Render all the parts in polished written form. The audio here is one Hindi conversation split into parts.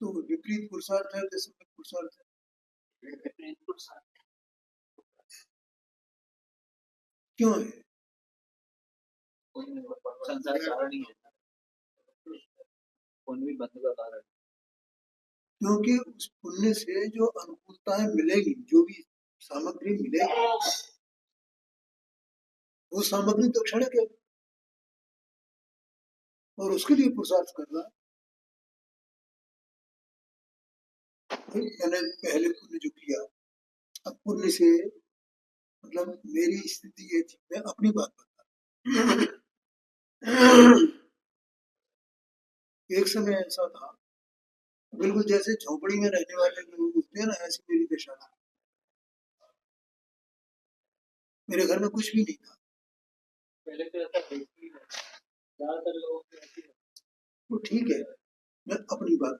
तो विपरीत पुरुषार्थ है कि सम्यक पुरुषार्थ है? विपरीत पुरुषार्थ क्यों है? संसार कारण ही है, पुण्य बंधु का कारण। क्योंकि उस पुण्य से जो अनुकूलताएं मिलेगी, जो भी सामग्री मिलेगी, वो सामग्री तो क्षणिक है और उसके लिए पुरुषार्थ करना। मैंने पहले पुण्य जो किया, अब पुण्य से मतलब मेरी स्थिति ये थी, मैं अपनी बात बता। एक समय ऐसा था, बिल्कुल जैसे झोपड़ी में रहने वाले लोग होते हैं ना, ऐसी मेरी दशा थी। मेरे घर में कुछ भी नहीं था। पहले तो ऐसा ज्यादातर लोगों की, तो ठीक है, मैं अपनी बात,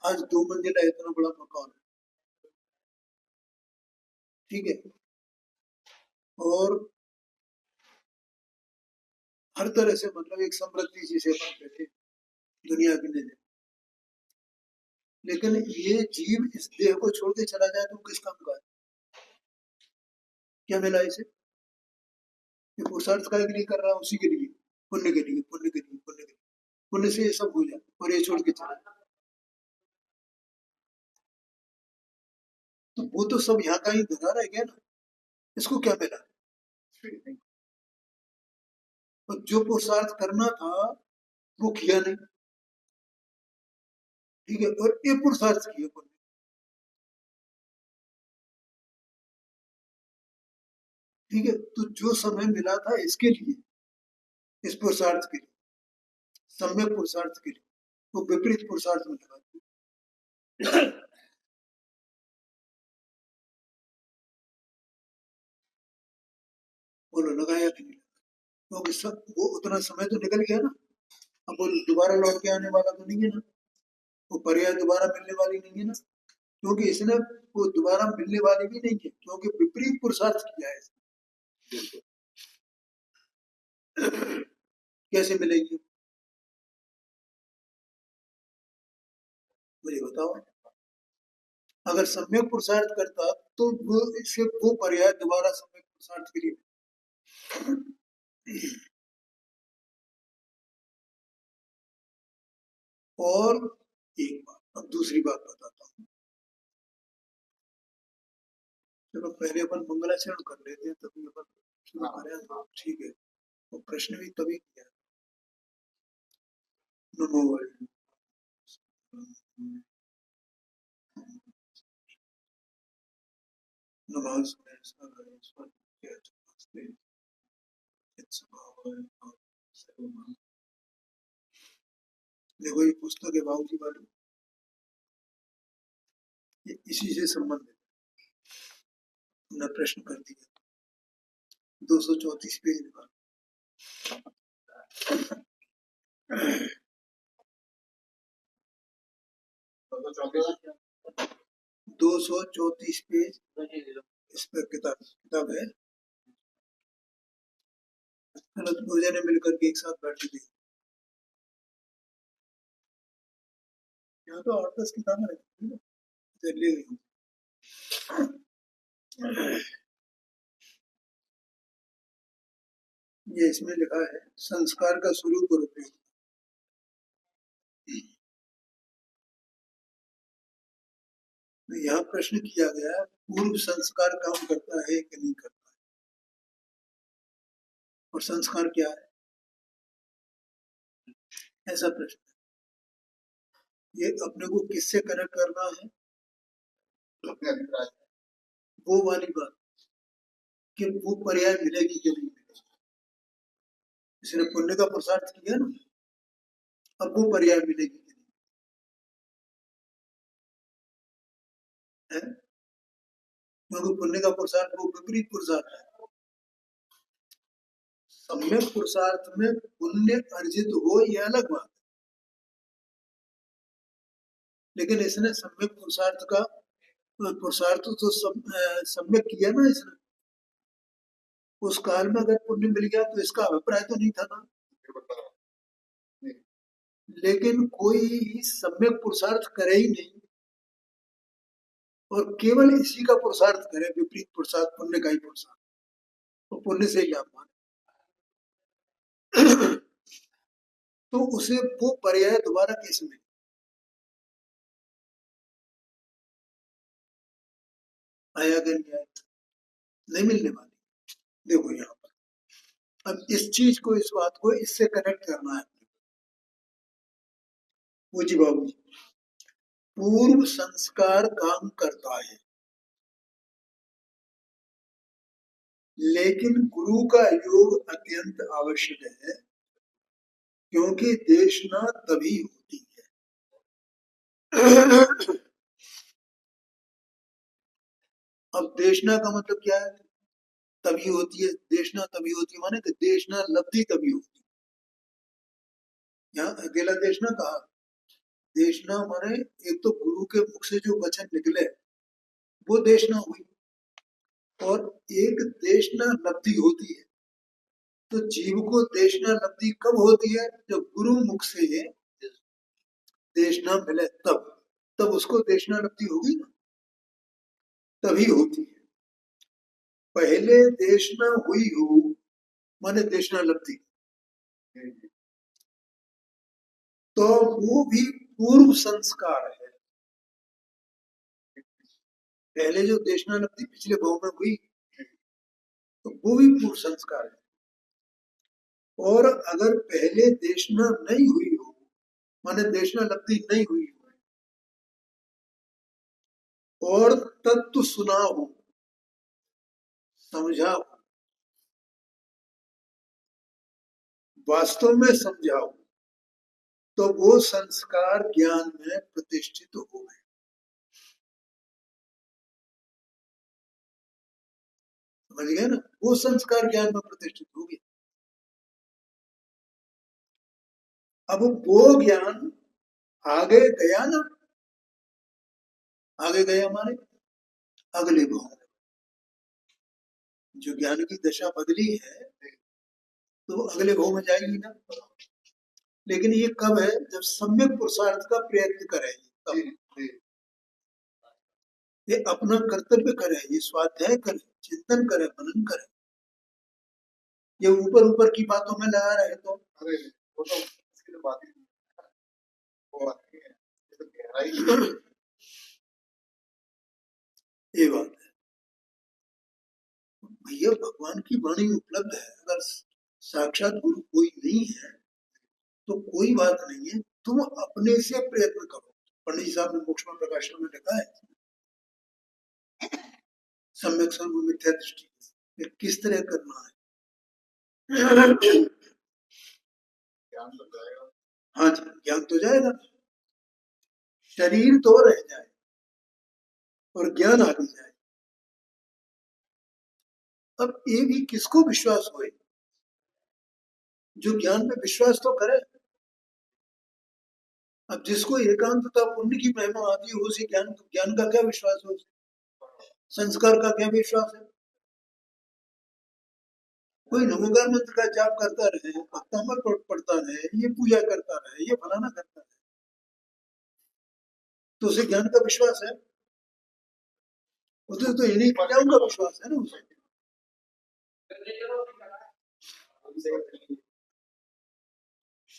आज 2 मंजिला इतना बड़ा मकान है, ठीक है, और हर तरह से मतलब एक समृद्धि जिसे बनते थे दुनिया की नजर। लेकिन ये जीव इस देह को छोड़ के चला जाए तो किस काम का है? क्या मिला इसे? ये पुरुषार्थ का लिए कर रहा है, उसी के लिए, पुण्य के लिए, पुण्य के लिए, पुण्य के लिए। पुण्य से ये सब हो जाए और ये छोड़ के चला जाए, तो वो तो सब यहाँ का ही धरा रह गया ना, इसको क्या मिला? और जो पुरुषार्थ करना था वो किया नहीं, ठीक है, और ये पुरुषार्थ किया पुण्य, ठीक है। तो जो समय मिला था इसके लिए, इस पुरुषार्थ के लिए, सम्यक पुरुषार्थ के लिए, वो विपरीत पुरुषार्थ में लगा दिया। बोलो लगाया कि नहीं लगा? क्योंकि सब वो उतना समय तो निकल गया ना, अब वो दोबारा लौट के आने वाला तो नहीं है ना, वो पर्याय दोबारा मिलने वाली नहीं है ना, क्योंकि इसने वो दोबारा मिलने वाली भी नहीं है, क्योंकि विपरीत पुरुषार्थ किया है इसने। कैसे मिलेगी मुझे बताओ? अगर सम्यक पुरुषार्थ करता तो वो इससे वो पर्याय दोबारा सम्यक पुरुषार्थ के लिए। और एक बात, अब दूसरी बात बताता हूँ। चलो पहले अपन मंगलाचरण कर लेते हैं, तभी अपन शुरू करें, ठीक है। तो प्रश्न भी तभी किया, नमो देखो ये पुस्तक है बाबूजी वाली, ये इसी से संबंधित न प्रश्न कर दिया, 234 पेज निकाल। 234 पेज इस पर किताब है। चलो दो जने मिलकर के एक साथ बैठ के देखो, यहाँ तो 8-10 किताबें रखी है, ले गई। ये इसमें लिखा है संस्कार का स्वरूप और उपयोग। यहाँ प्रश्न किया गया पूर्व संस्कार काम करता है कि नहीं करता है, और संस्कार क्या है, ऐसा प्रश्न। ये अपने को किससे कनेक्ट करना है? वो वाली बात कि वो पर्याय मिलेगी कि नहीं मिलेगी। इसने पुण्य का पुरुषार्थ किया ना, अब वो पर्याय मिलेगी कि नहीं है? क्योंकि पुण्य का पुरुषार्थ वो विपरीत पुरुषार्थ है। सम्यक पुरुषार्थ में पुण्य अर्जित हो यह अलग बात है, लेकिन इसने सम्यक पुरुषार्थ का पुरुषार्थ तो सम्यक किया ना इसने। उस काल में अगर पुण्य मिल गया तो इसका अभिप्राय तो नहीं था ना, लेकिन कोई सम्यक पुरुषार्थ करे ही नहीं और केवल इसी का पुरुषार्थ करे, विपरीत पुरुषार्थ, पुण्य का ही पुरुषार्थ, तो पुण्य से ही लाभ माने तो उसे वो पर्याय दोबारा कैसे मिले? आया कि नहीं आया? नहीं मिलने वाली। देखो यहाँ पर अब इस चीज को, इस बात को इससे कनेक्ट करना है। वो जी बाबू जी, पूर्व संस्कार काम करता है, लेकिन गुरु का योग अत्यंत आवश्यक है, क्योंकि देशना तभी होती है। अब देशना का मतलब क्या है? तभी होती है, देशना तभी होती है माने कि देशना लब्धि तभी होती है। यहाँ अकेला देशना कहा, देशना माने एक तो गुरु के मुख से जो वचन निकले वो देशना हुई, और एक देशना लब्धि होती है। तो जीव को देशना लब्धि कब होती है? जब गुरु मुख से देशना मिले, तब उसको देशना लब्धि होगी ना, तभी होती है। पहले देशना हुई हो माने देशना लब्धि, तो वो भी पूर्व संस्कार है। पहले जो देशना लब्धि पिछले भाव में हुई तो वो भी पूर्व संस्कार है। और अगर पहले देशना नहीं हुई हो माने देशना लब्धि नहीं हुई हो और तत्व सुना हो, समझा हो, वास्तव में समझा हो, तो वो संस्कार ज्ञान में प्रतिष्ठित हो गए। समझ गए ना? वो संस्कार ज्ञान में प्रतिष्ठित हो गए। अब वो ज्ञान आगे गया ना, आगे गया हमारे अगले भाव, जो ज्ञान की दशा बदली है तो अगले भाव में जाएगी ना। लेकिन ये कब है? जब सम्यक पुरुषार्थ का प्रयत्न करेगी, तब ये अपना कर्तव्य करे, ये स्वाध्याय करे, चिंतन करे, मनन करे। ये ऊपर ऊपर की बातों में लगा रहे तो अरे वो तो इसकी बात ही वो आती है, ये तो गहराई ये बात है। भैया भगवान की वाणी उपलब्ध है, अगर साक्षात गुरु कोई नहीं है तो कोई बात नहीं है, तुम अपने से प्रयत्न करो। पंडित जी साहब ने मोक्षमा प्रकाशन में लिखा है, सम्यक सर्व मिथ्या दृष्टि ये किस तरह करना है। ज्ञान तो जाएगा, हाँ जी, ज्ञान तो जाएगा, शरीर तो रह जाए और ज्ञान आ भी जाए। अब ये भी किसको विश्वास होए? जो ज्ञान में विश्वास तो करे। अब जिसको एकांतता पुण्य की महिमा आती है उसे ज्ञान का क्या विश्वास हो, संस्कार का क्या विश्वास है? कोई नमोकार मंत्र का जाप करता रहे, अष्टांगर पढ़ता रहे, ये पूजा करता रहे, ये फलाना करता रहे, तो उसे ज्ञान का विश्वास है? उसे तो इन्हीं क्रियाओं का विश्वास है ना उसे।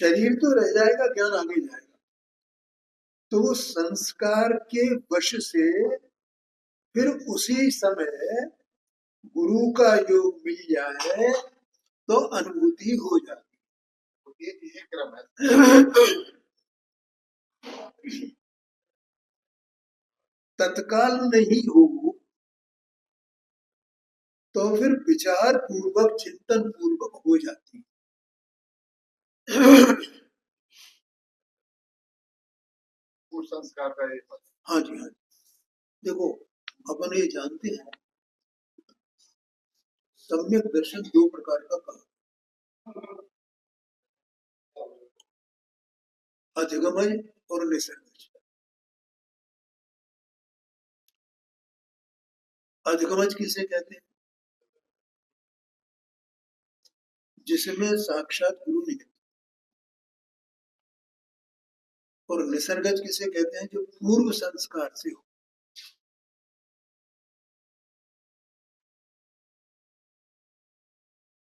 शरीर तो रह जाएगा, ज्ञान आगे जाएगा। तो वो संस्कार के वश से फिर उसी समय गुरु का योग मिल जाए तो अनुभूति हो जाती है। ये क्रम है। तत्काल नहीं हो तो फिर विचार पूर्वक, चिंतन पूर्वक हो जाती है। संस्कार का एक, हाँ जी, हाँ जी। देखो अपन ये जानते हैं सम्यक दर्शन दो प्रकार का कहा, अधिगमय और निसर्गज। अधिगमज किसे कहते हैं? जिसमें साक्षात गुरु नहीं, और निसर्गज किसे कहते हैं? जो पूर्व संस्कार से हो।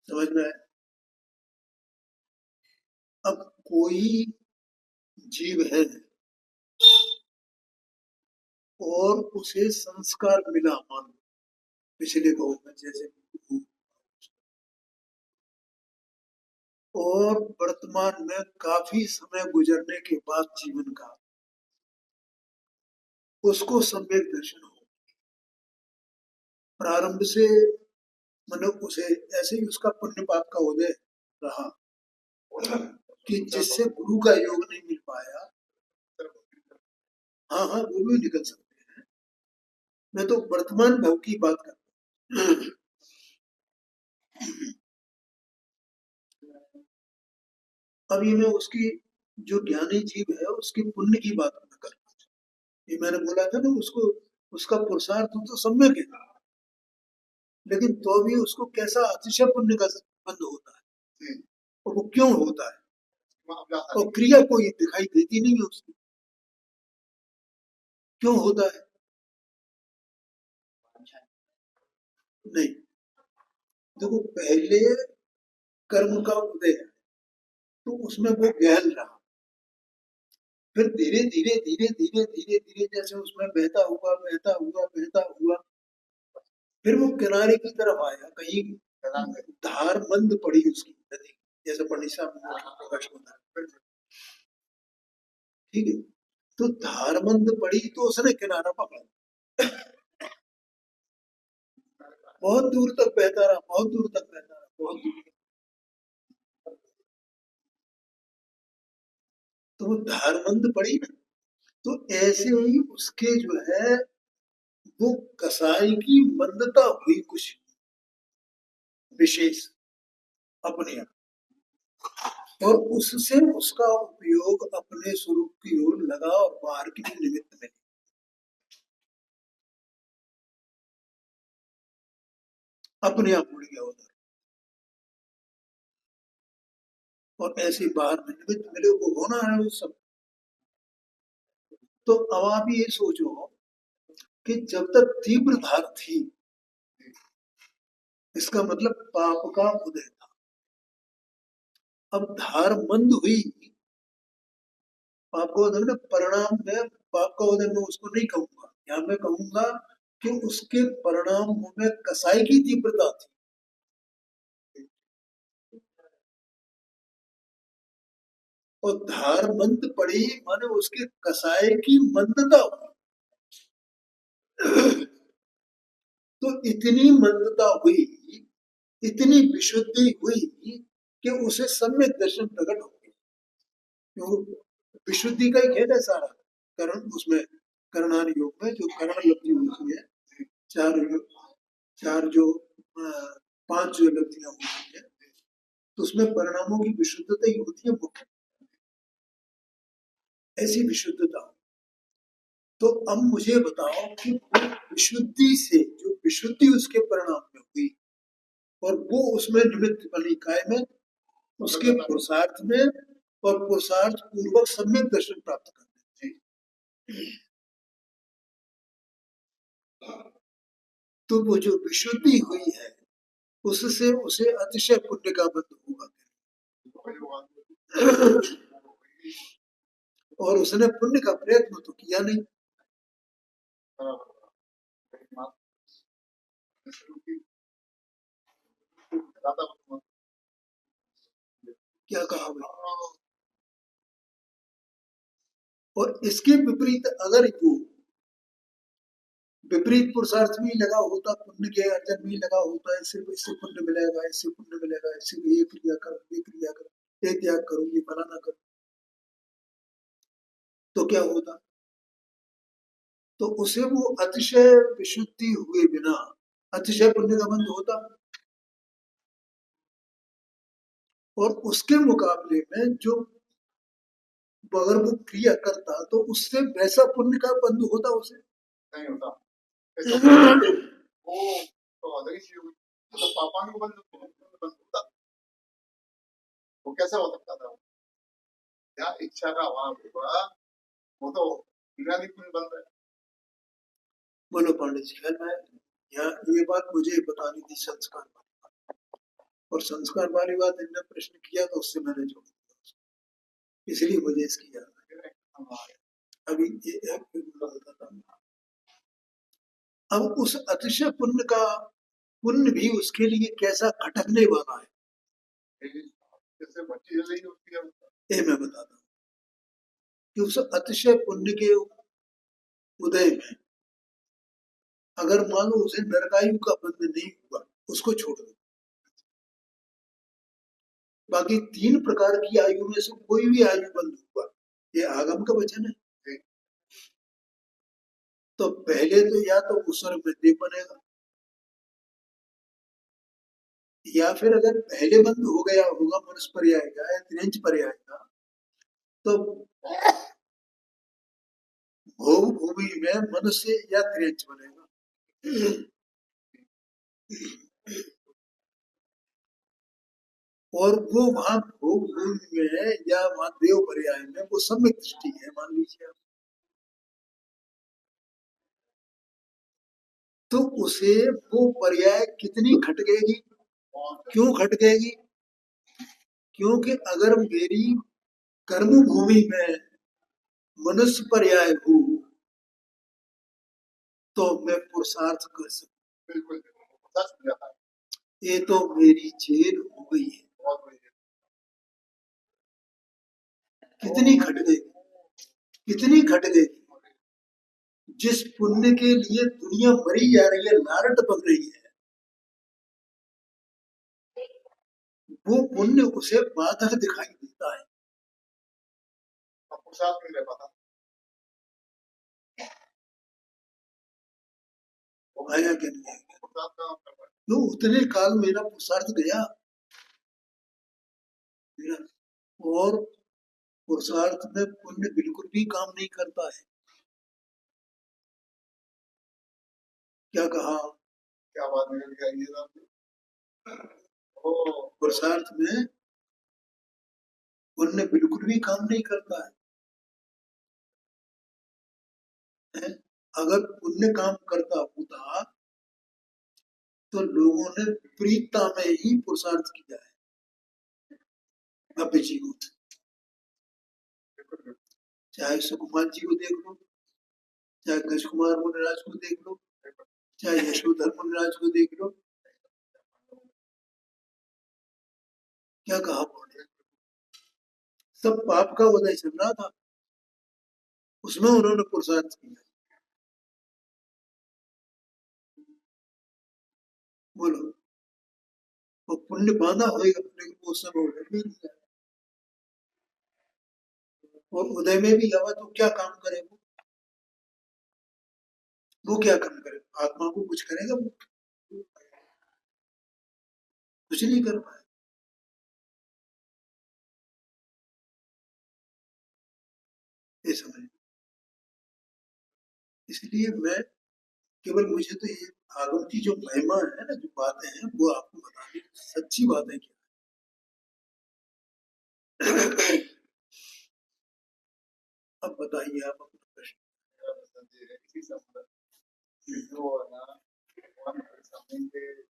समझ में आया? अब कोई जीव है और उसे संस्कार मिला, मान पिछले भाव में जैसे, और वर्तमान में काफी समय गुजरने के बाद जीवन का उसको सम्यक दर्शन हो। प्रारंभ से मतलब उसे ऐसे ही उसका पुण्य पाप का उदय रहा कि जिससे गुरु का योग नहीं मिल पाया। हाँ हाँ, वो भी निकल सकते हैं। मैं तो वर्तमान भाव की बात कर रहा हूँ। अब ये मैं उसकी जो ज्ञानी जीव है उसके पुण्य की बात मैं कर रहा हूँ। ये मैंने बोला था ना, उसको उसका पुरुषार्थ तो सम्यक है, लेकिन तो भी उसको कैसा अतिशय पुण्य का संबंध होता है, और वो क्यों होता है, और क्रिया कोई दिखाई देती नहीं है उसकी, क्यों होता है? नहीं, देखो पहले कर्म का उदय है तो उसमें वो गहल रहा, फिर धीरे धीरे धीरे धीरे धीरे धीरे जैसे उसमें बहता हुआ बहता हुआ बहता हुआ, फिर वो किनारे की तरफ आया, कहीं धार मंद पड़ी उसकी नदी, जैसे पड़ीसा में प्रकाश होता है, ठीक है? तो धार मंद पड़ी तो उसने किनारा पकड़ा, बहुत दूर तक बहता रहा, बहुत दूर तक बहता रहा, बहुत दूर तक। तो वो धार मंद पड़ी ना, तो ऐसे ही उसके जो है वो कसाई की मंदता हुई कुछ विशेष अपने आप, और उससे उसका उपयोग अपने स्वरूप की ओर लगा और बाहर की निमित्त में अपने आप उड़ गया उधर, और ऐसे बाहर में निमित्त मिले वो होना है वो सब। तो अब आप ये सोचो कि जब तक तीव्र धार थी, इसका मतलब पाप का उदय था। अब धार मंद हुई, पाप का उदय ना परिणाम में, पाप का उदय मैं उसको नहीं कहूंगा, यहाँ मैं कहूंगा कि उसके परिणाम में कसाई की तीव्रता थी। और धार मंद पड़ी माने उसके कसाय की मंदता हुई। तो इतनी मंदता हुई, इतनी विशुद्धि हुई कि उसे सम्यक दर्शन प्रकट हो गया। क्यों? विशुद्धि का ही खेल है सारा करण उसमें, करणान योग में जो करण लब्धि होती है, चार चार जो पांच जो लब्धियां होती है, तो उसमें परिणामों की विशुद्धता ही होती है मुख्य, ऐसी विशुद्धता। तो अब मुझे बताओ कि विशुद्धि से जो विशुद्धि उसके परिणाम में हुई और वो उसमें निमित्त बनी काय में, उसके पुरुषार्थ में, और पुरुषार्थ पूर्वक सम्यक दर्शन प्राप्त करने थे। तो वो जो विशुद्धि हुई है उससे उसे अतिशय पुण्य का बंध होगा, और उसने पुण्य का प्रयत्न तो किया नहीं। क्या कहा भाई? और इसके विपरीत अगर वो विपरीत पुरुषार्थ में लगा होता, पुण्य के अर्जन में लगा होता, इससे पुण्य मिलेगा, इससे पुण्य मिलेगा, इससे ये क्रिया करो, ये क्रिया करो, ये त्याग करो, ये फलाना करो, तो क्या होता? तो उसे वो अतिशय विशुद्धि हुए बिना अतिशय पुण्य का बंध होता, और उसके मुकाबले में जो अगर वो क्रिया करता तो उससे वैसा पुण्य का बंध होता उसे नहीं होता। वो तो अलग ही चीज हुई, तो पापान को बंद होता, वो कैसे हो सकता था? क्या इच्छा का अभाव होगा वो तो इंद्रादी पुण्य बनता है। बोलो पांडे जी, खैर मैं यहाँ ये बात मुझे बतानी थी संस्कार वाली बात, और संस्कार वाली बात इनने प्रश्न किया तो उससे मैंने जोड़ दिया, इसलिए मुझे इसकी याद आई। अभी ये एक बताता हूँ। अब उस अतिशय पुण्य का पुण्य भी उसके लिए कैसा खटकने वाला है, जैसे बच्ची जल रही होती है ये मैं बताता हूँ कि उस अतिशय पुण्य के उदय में अगर मान लो उसे नरकायु का बंध नहीं हुआ, उसको छोड़ दो, बाकी 3 प्रकार की आयु में से कोई भी आयु बंध हुआ, ये आगम का वचन है, तो पहले तो या तो वो स्वर्ग में देव बनेगा, या फिर अगर पहले बंद हो गया होगा मनुष्य पर्याय का या त्रिंच पर्याय का, तो भोग भूमि में मनुष्य या त्रिंच बनेगा, और वो वहां भोग भूमि में या वहां देव पर्याय में वो सम्यक दृष्टि है मान लीजिए आप, तो उसे वो पर्याय कितनी खटकेगी, क्यों खटकेगी, क्योंकि अगर मेरी कर्म भूमि में मनुष्य पर्याय हो तो मैं पुरुषार्थ कर सकूं, ये तो मेरी जेल हो गई है, कितनी खटकेगी, कितनी खटकेगी, जिस पुण्य के लिए दुनिया मरी जा रही है, लार टपक रही है, वो पुण्य उसे बाधक दिखाई देता है, आया कि नहीं आया, तो उतने काल मेरा पुरुषार्थ गया मेरा, और पुरुषार्थ में पुण्य बिल्कुल भी काम नहीं करता है, क्या कहा, क्या बात निकल के आई है, पुरुषार्थ में पुण्य बिल्कुल भी काम नहीं करता है, अगर पुण्य काम करता होता तो लोगों ने विपरीतता में ही पुरुषार्थ किया है अपने जीवन, चाहे सुकुमार जी को देख लो, चाहे गज कुमार मुनिराज को देख लो, चाहे यशोधर मुनिराज को देख लो, क्या कहा उन्होंने, सब पाप का उदय चल रहा था, उसमें उन्होंने पुरुषार्थ किया, बोलो, वो पुण्य बांधा होगा लेकिन वो समय उदय में नहीं आया, और उदय में भी आवा तो क्या काम करे वो क्या काम करे, आत्मा को कुछ करेगा वो, कुछ नहीं कर पाए, ये समझ, इसलिए मैं केवल मुझे तो ये आगम की जो महिमा है ना, जो बातें हैं वो आपको बतानी, सच्ची बात है क्या, अब बताइए आप अपना प्रश्न।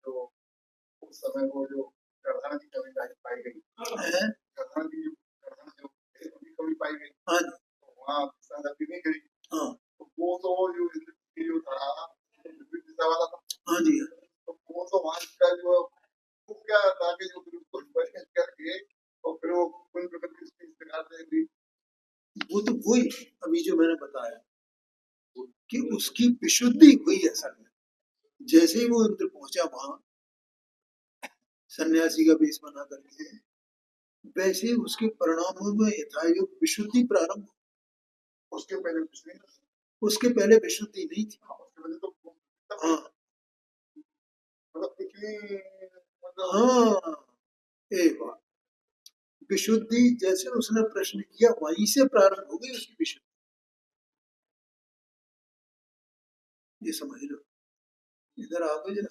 जो उस समय वो जो गर्दन की कमी पाई गई, गर्दन की कमी पाई गई, हाँ तो वहाँ संगति नहीं गई, हाँ, तो वो तो जो जो था दिशा वाला था, हाँ जी, तो वो तो वहाँ का जो क्या था कि जो बिल्कुल बचत करके और फिर वो कोई प्रकृति की प्रकार से वो तो वही अभी जो मैंने बताया कि उसकी विशुद्धि हुई है असल में, जैसे ही वो इंद्र पहुंचा वहां सन्यासी का वेश बना करके, वैसे ही उसके परिणामों में यथायोग विशुद्धि प्रारंभ, उसके पहले कुछ नहीं, उसके पहले विशुद्धि नहीं थी, उसके पहले तो हाँ मतलब इतनी हाँ, एक बात, विशुद्धि जैसे उसने प्रश्न किया वहीं से प्रारंभ हो गई उसकी विशुद्धि, ये समझ लो, इधर आओगे जरा,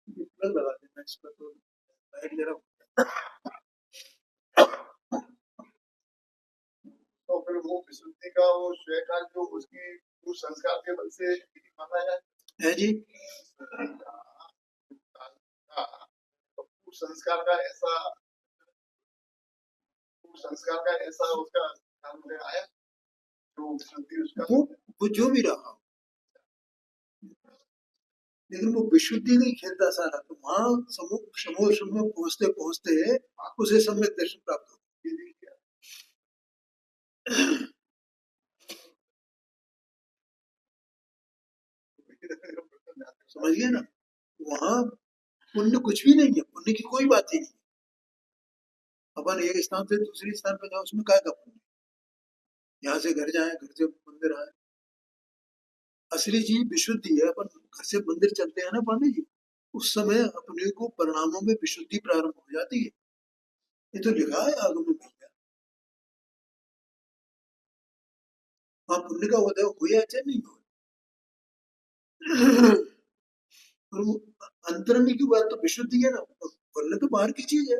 ये प्लग लगा देना इस पर, तो लाइट जरा, तो फिर वो विशुद्धि का वो स्वयं का जो उसकी उस संस्कार के बल से माना जाए है जी। तो उस संस्कार का ऐसा उसका काम में आया जो विशुद्धि उसका वो जो भी रहा, लेकिन वो विशुद्धि नहीं खेलता सारा, तो वहां समोष में पहुंचते पहुंचते उसे सम्यक दर्शन प्राप्त हो। समझिए ना, वहां पुण्य कुछ भी नहीं है, पुण्य की कोई बात ही नहीं। अपन एक स्थान से दूसरे स्थान पर जाओ, उसमें क्या का पुण्य? यहाँ से घर जाए, घर से मंदिर आए, असली चीज विशुद्धि है। अपन घर से मंदिर चलते हैं ना पांडे जी, उस समय अपने को परिणामों में विशुद्धि प्रारंभ हो जाती है। ये तो लिखा है आगम में भैया। वहां पुण्य का उदय हुआ या नहीं हुआ, और वो अंतरंग की बात तो विशुद्धि है ना, पुण्य तो बाहर की चीज है,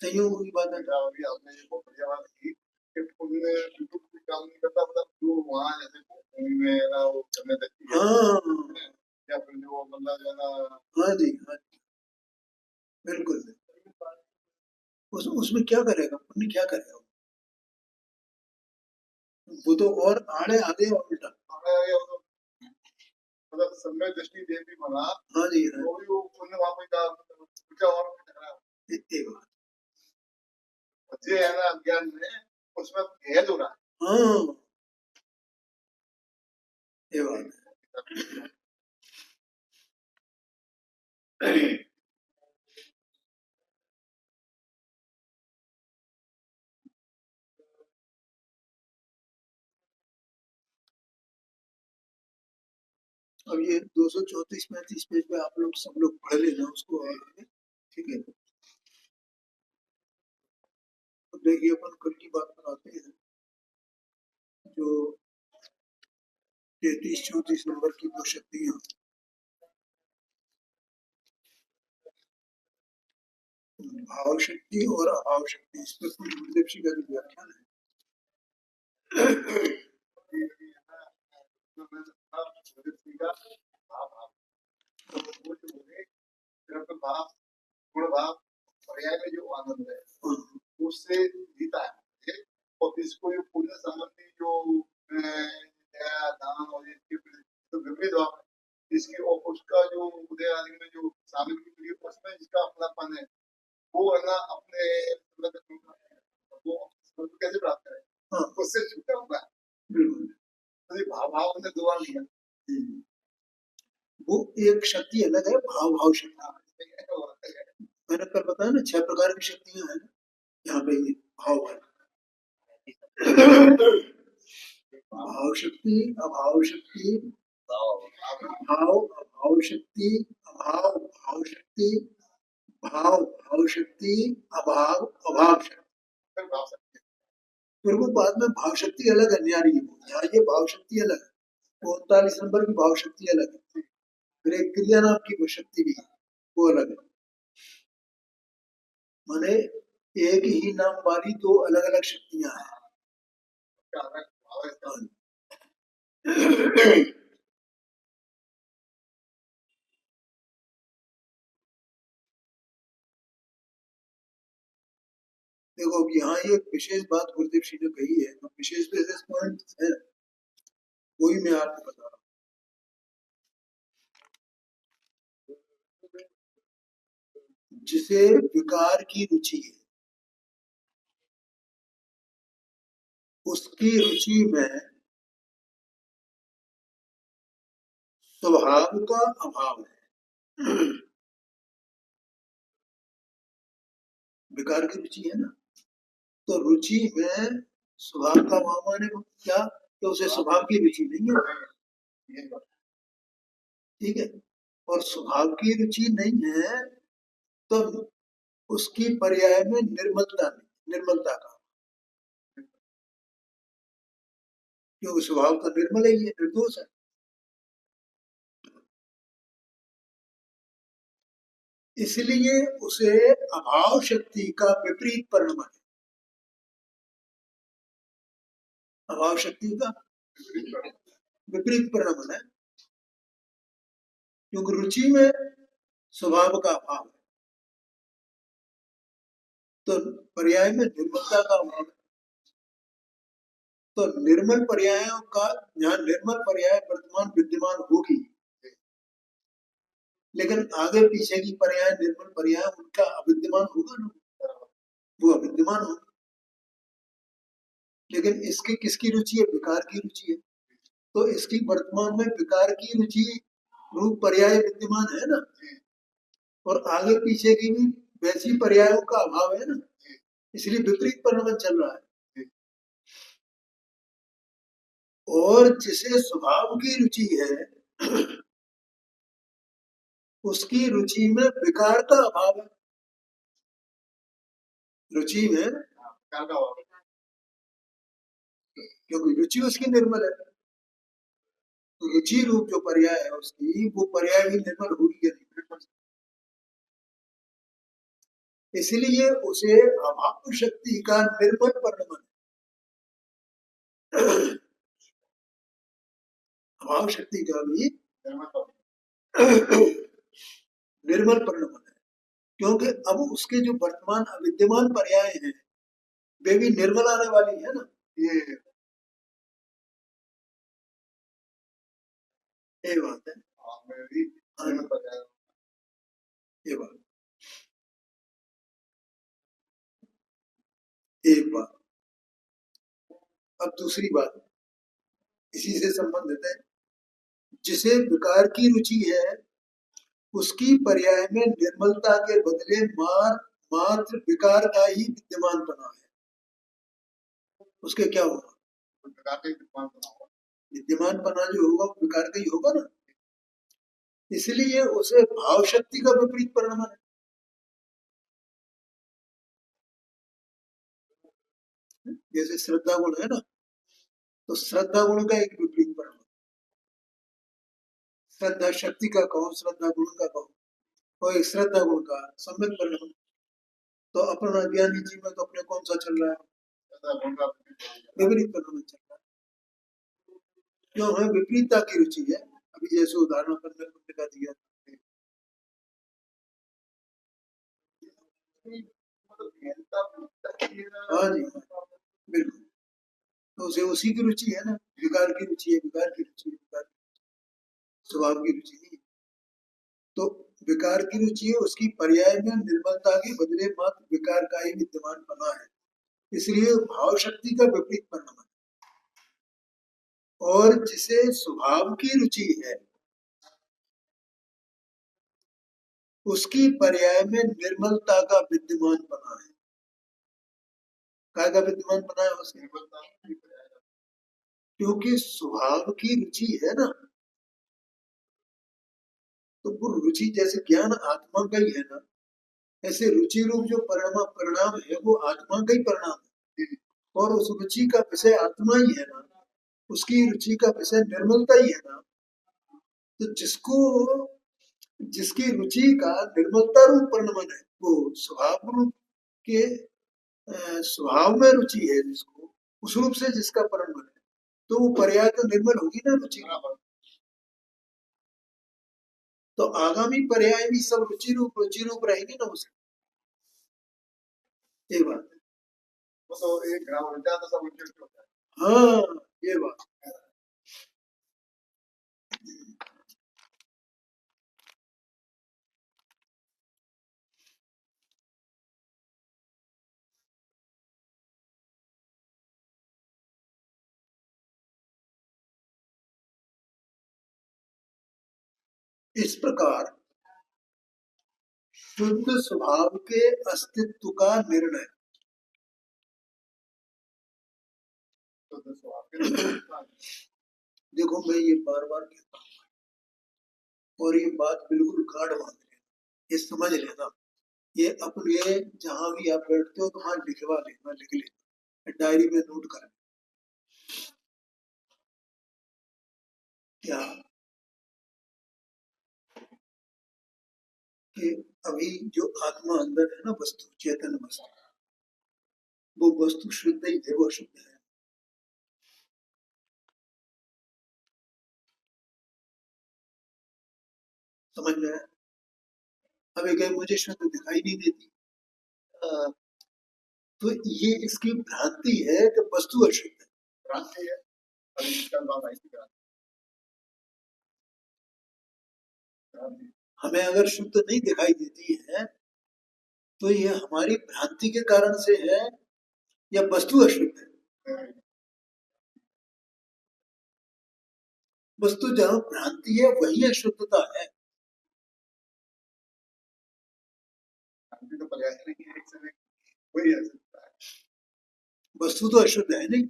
संयोग की बात है। अभी आपने ये बहुत बढ़िया बात की कि पुण्य बिल्कुल कोई काम नहीं करता, मतलब जो वहाँ जैसे भूमि में ना वो करने लगती है, या फिर जो बंदा जो है ना, हाँ जी, हाँ जी, बिल्कुल। उसमें क्या करेगा पुण्य, क्या करेगा? वो तो और आड़े आगे और उल्टा, मतलब समय दृष्टि देवी बना। हाँ जी, हाँ। तो भी वो पुण्य वहाँ कोई का कुछ और एक बात जे है ना अज्ञान में, उसमें भेद हो रहा है। हाँ, ये बात है। अब ये 234-35 पेज पे आप लोग सब लोग पढ़ लेना उसको, ठीक है। अब देखिए अपन कल की बात बनाते हैं, जो 33-34 नंबर की दो शक्तियां, भाव शक्ति और अभाव शक्ति, इस पर कुछ गुरुदेव जी का जो व्याख्यान है। गुण भाव पर्याय में जो आनंद है उससे जीता है, और इसको जो पुण्य संबंधी जो दान और तो विविध भाव इसकी और उसका जो उदय आदि में जो शामिल की हुई उसमें इसका अपनापन है, वो है ना अपने वो कैसे प्राप्त करें, उससे छूटा हुआ है। भाव भाव ने दो बार लिया, वो एक शक्ति अलग है, भाव भाव शक्ति। मैंने कल बताया ना 6 प्रकार की शक्तियां हैं यहाँ पे, ये भाव है। भाव शक्ति, अभाव शक्ति, भाव अभाव शक्ति, अभाव भाव शक्ति, भाव भाव शक्ति, अभाव अभाव शक्ति। फिर वो बाद में भाव शक्ति अलग है न्यारी, यहाँ ये भाव शक्ति अलग है, 39 नंबर की भाव शक्ति अलग है, फिर एक क्रिया नाम की शक्ति भी है, वो अलग है। माने एक ही नाम वाली दो अलग अलग शक्तियां हैं। देखो अब यहाँ ये विशेष बात गुरुदेव जी ने कही है, तो विशेष विशेष पॉइंट है, वही मैं आपको बता रहा हूँ। जिसे विकार की रुचि है, उसकी रुचि में स्वभाव का अभाव है। विकार की रुचि है ना, तो रुचि में स्वभाव का अभाव माने क्या, तो उसे स्वभाव की रुचि नहीं है, ठीक है। और स्वभाव की रुचि नहीं है तो उसकी पर्याय में निर्मलता नहीं, निर्मलता का, क्योंकि स्वभाव तो निर्मल है, ये निर्दोष है। इसलिए उसे अभाव शक्ति का विपरीत परिणाम है। अभाव शक्ति का विपरीत परिणाम है, क्योंकि रुचि में स्वभाव का अभाव है, तो पर्याय में निर्मलता का अभाव है। तो निर्मल पर्यायों का, यहाँ निर्मल पर्याय वर्तमान विद्यमान होगी, लेकिन आगे पीछे की पर्याय निर्मल पर्याय उनका अविद्यमान होगा ना, वो अविद्यमान होगा। लेकिन इसकी किसकी रुचि है? विकार की रुचि है। तो इसकी वर्तमान में विकार की रुचि रूप पर्याय विद्यमान है ना, और आगे पीछे की भी वैसी पर्यायों का अभाव है ना, इसलिए विपरीत परिणाम चल रहा है। और जिसे स्वभाव की रुचि है उसकी रुचि में विकार का अभाव है। रुचि में क्योंकि रुचि उसकी निर्मल है, तो रुचि रूप जो पर्याय है उसकी, वो पर्याय भी निर्मल होगी या नहीं, इसलिए उसे अभाव शक्ति का निर्मल परिणाम, अभाव शक्ति का भी निर्मल परिणाम है, क्योंकि अब उसके जो वर्तमान अविद्यमान पर्याय हैं वे भी निर्मल आने वाली है ना। ये बात है। ये बात एक बात। अब दूसरी बात इसी से संबंधित है, जिसे विकार की रुचि है उसकी पर्याय में निर्मलता के बदले मात्र विकार का ही विद्यमान बना है, उसके क्या होगा? विद्यमान बना जो होगा विकार का ही होगा ना, इसलिए उसे भाव शक्ति का विपरीत परिणाम है। जैसे श्रद्धा गुण है ना, तो श्रद्धा गुण का एक विपरीत परिणाम, श्रद्धा शक्ति का कहो, श्रद्धा गुण का कहो, और एक श्रद्धा गुण का सम्यक परिणाम। तो अपना ज्ञानी जी में तो अपने कौन सा चल रहा है? विपरीत परिणाम चल रहा है, क्यों है? विपरीतता की रुचि है। अभी जैसे उदाहरण पर मैंने का दिया, हाँ जी बिल्कुल, तो उसे उसी की रुचि है ना, विकार की रुचि है, विकार की रुचि है, विकार स्वभाव की रुचि नहीं। तो विकार की रुचि है, उसकी पर्याय में निर्मलता के बदले मात्र विकार का ही विद्यमान बना है, इसलिए भाव शक्ति का विपरीत परिणाम है। और जिसे स्वभाव की रुचि है उसकी पर्याय में निर्मलता का विद्यमान बना है। काय का विद्यमान बना है उसकी? क्योंकि स्वभाव की रुचि है ना, तो वो रुचि जैसे ज्ञान आत्मा का ही है ना, ऐसे रुचि रूप जो परिणाम है वो आत्मा का ही परिणाम है, और उस रुचि का विषय आत्मा ही है ना, उसकी रुचि का विषय निर्मलता ही है ना। तो जिसकी रुचि का निर्मलता रूप परिणाम है, वो स्वभाव रूप के स्वभाव में रुचि है जिसको, उस रूप से जिसका परिणाम है, तो वो पर्याय तो निर्मल होगी ना रुचि। तो आगामी पर्याय भी सब रुचि रूप रहेगी ना उसकी। ये बात है। तो एक ग्राम विद्या तो सब रुचि होता है। हाँ ये बात। इस प्रकार शुद्ध स्वभाव के अस्तित्व का निर्णय, देखो मैं ये बार बार कहता हूँ और ये बात बिल्कुल गाढ़ बात है, ये समझ लेना। ये अपने जहां भी आप बैठते हो तो वहां लिखवा लेना, लिख लेना, डायरी में नोट कर। क्या कि अभी जो आत्मा अंदर है ना, वस्तु चेतन वस्तु, वो वस्तु शुद्ध ही है, वो शुद्ध है। समझ में आया? अब एक है मुझे शुद्ध दिखाई नहीं देती, तो ये इसकी भ्रांति है कि वस्तु अशुद्ध है। भ्रांति है। अभी इसका बात आई थी भ्रांति। हमें अगर शुद्ध नहीं दिखाई देती है तो ये हमारी भ्रांति के कारण से है या वस्तु अशुद्ध है? वस्तु जहां भ्रांति है वही अशुद्धता है। भ्रांति तो पर्याय नहीं है, एक समय वही अशुद्धता है। वस्तु तो अशुद्ध है नहीं।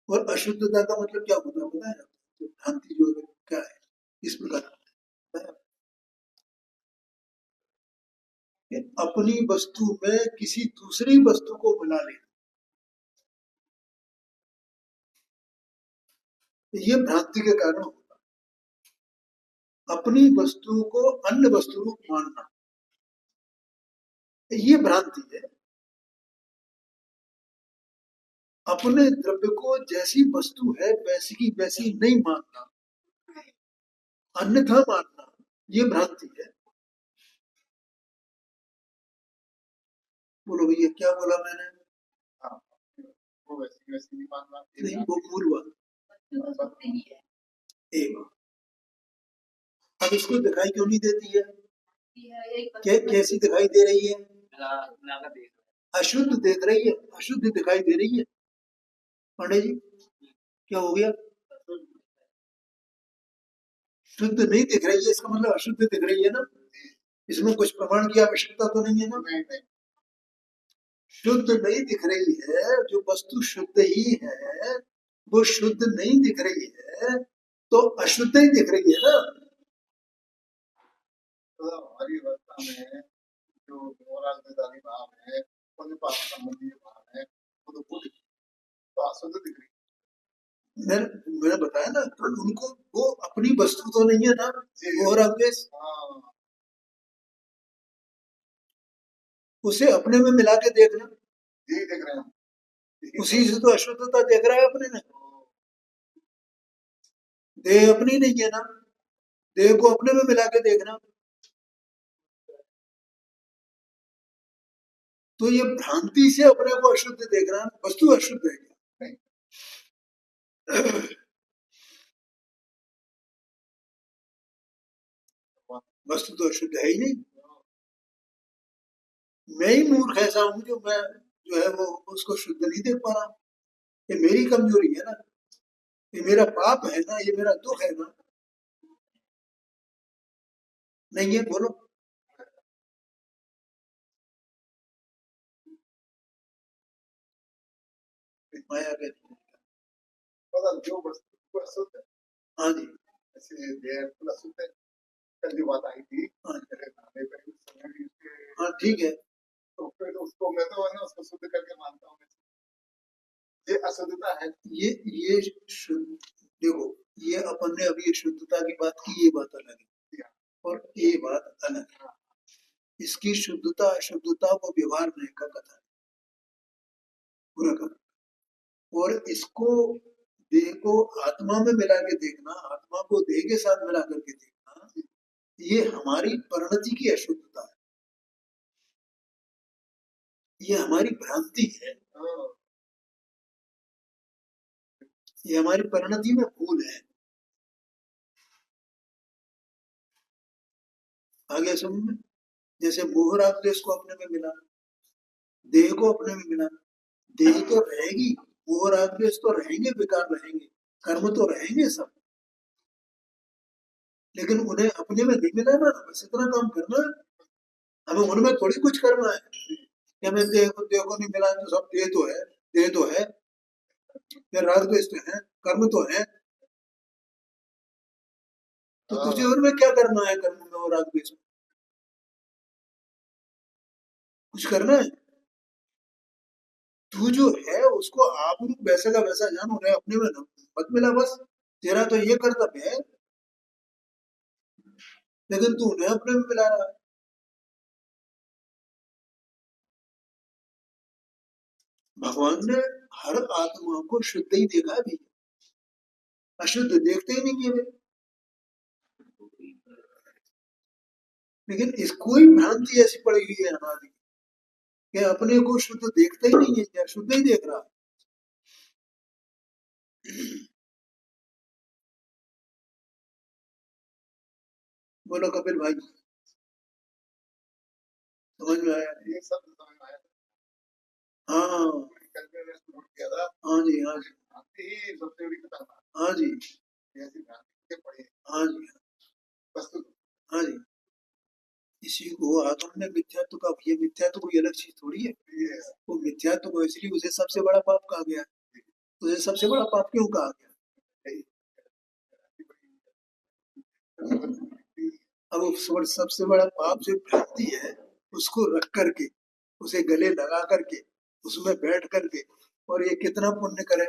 और अशुद्धता का मतलब क्या होता है पता है? भ्रांति जो है क्या है इस प्रकार कि अपनी वस्तु में किसी दूसरी वस्तु को मिला लेना, ये भ्रांति के कारण होता है। अपनी वस्तु को अन्य वस्तु रूप मानना, ये भ्रांति है। अपने द्रव्य को जैसी वस्तु है वैसी की वैसी नहीं मानना, अन्यथा मानना, ये भ्रांति है। बोलो भैया क्या बोला मैंने? हाँ, वो वैसी नहीं मानना। नहीं, वो मूल बात एक। अब इसको दिखाई क्यों नहीं देती है? कैसी दिखाई दे रही है? अशुद्ध देख रही है, अशुद्ध दिखाई दे रही है। पांडे जी क्या हो गया? शुद्ध नहीं दिख रही है, इसका मतलब अशुद्ध दिख रही है ना। इसमें कुछ प्रमाण की आवश्यकता तो नहीं है ना। नहीं। शुद्ध नहीं दिख रही है, जो वस्तु शुद्ध ही है वो शुद्ध नहीं दिख रही है, तो अशुद्ध ही दिख रही है ना। तो हमारी अवस्था में जो मोराल भाव है, उनके पास संबंधी भाव है, वो तो पूरी तो अशुद्ध दिख रही है। मैंने बताया ना, तो उनको वो अपनी वस्तु तो नहीं है ना मोह राग द्वेष, उसे अपने में मिला के देखना, यही देख रहे हैं। उसी से तो अशुद्धता देख रहा है अपने में। देह अपनी नहीं है ना, देह को अपने में मिला के देखना। तो ये भ्रांति से अपने को अशुद्ध देख रहा है, वस्तु अशुद्ध है क्या? वस्तु तो अशुद्ध है ही नहीं। मैं ही मूर्ख ऐसा हूं जो मैं जो है वो उसको शुद्ध नहीं देख पा रहा। ये मेरी कमजोरी है ना, ये मेरा पाप है ना, ये मेरा दुख है ना। नहीं है? बोलो। माया के जो वस्तु अशुद्ध है, हाँ जी, ऐसे देह अशुद्ध है। कल जो बात आई थी, हाँ ठीक है। तो फिर उसको मैं तो है ना उसको शुद्ध करके मानता हूँ। ये अशुद्धता है। ये देखो, ये अपन ने अभी शुद्धता की बात की, ये बात अलग है और ये बात अलग है। इसकी शुद्धता अशुद्धता वो व्यवहार में का कथा है पूरा का। और इसको देह को आत्मा में मिला के देखना, आत्मा को देह के साथ मिला करके देखना, ये हमारी परिणति की अशुद्धता है, ये हमारी भ्रांति है, ये हमारी परिणति में भूल है। आगे समझ, जैसे मोह राग द्वेष को अपने में मिला, देह को अपने में मिला, देह तो रहेगी, मोह राग द्वेष तो रहेंगे, विकार रहेंगे, कर्म तो रहेंगे सब, लेकिन उन्हें अपने में नहीं मिला ना। बस इतना काम करना, हमें उनमें थोड़ी कुछ करना है कि हमें देह को नहीं मिला तो सब देह तो है, देह तो है, राग द्वेष तो है, कर्म तो है, तो तुझे उनमें क्या करना है? कर्म में और राग द्वेष में कुछ करना है? तू जो है उसको आप वैसे का वैसा जान, उन्हें अपने में मत मिला। बस तेरा तो ये कर्तव्य है, लेकिन तू उन्हें अपने में मिला रहा है। भगवान ने हर आत्मा को शुद्ध ही देखा भी, अशुद्ध देखते ही नहीं है वे। लेकिन इसको ही भ्रांति ऐसी पड़ी हुई है हमारी कि अपने को शुद्ध देखता ही नहीं है, या शुद्ध ही देख रहा है। बोलो कपिल भाई, समझ में आया? ये सब समझ में आया। हाँ कल मैंने नोट किया था, हाँ जी, हाँ जी, भ्रांति ही सबसे बड़ी खतरनाक हाँ जी, है। ऐसी भ्रांति के पड़े हाँ जी, वस्तु हाँ जी। इसी को आगम में मिथ्यात्व का, ये मिथ्यात्व कोई अलग चीज थोड़ी है। ये वो मिथ्यात्व को इसलिए उसे सबसे बड़ा पाप कहा गया है। उसे सबसे बड़ा पाप क्यों कहा गया? अब वो सबसे बड़ा पाप जो भ्रांति है, उसको रख करके, उसे गले लगा करके, उसमें बैठ करके, और ये कितना पुण्य करे,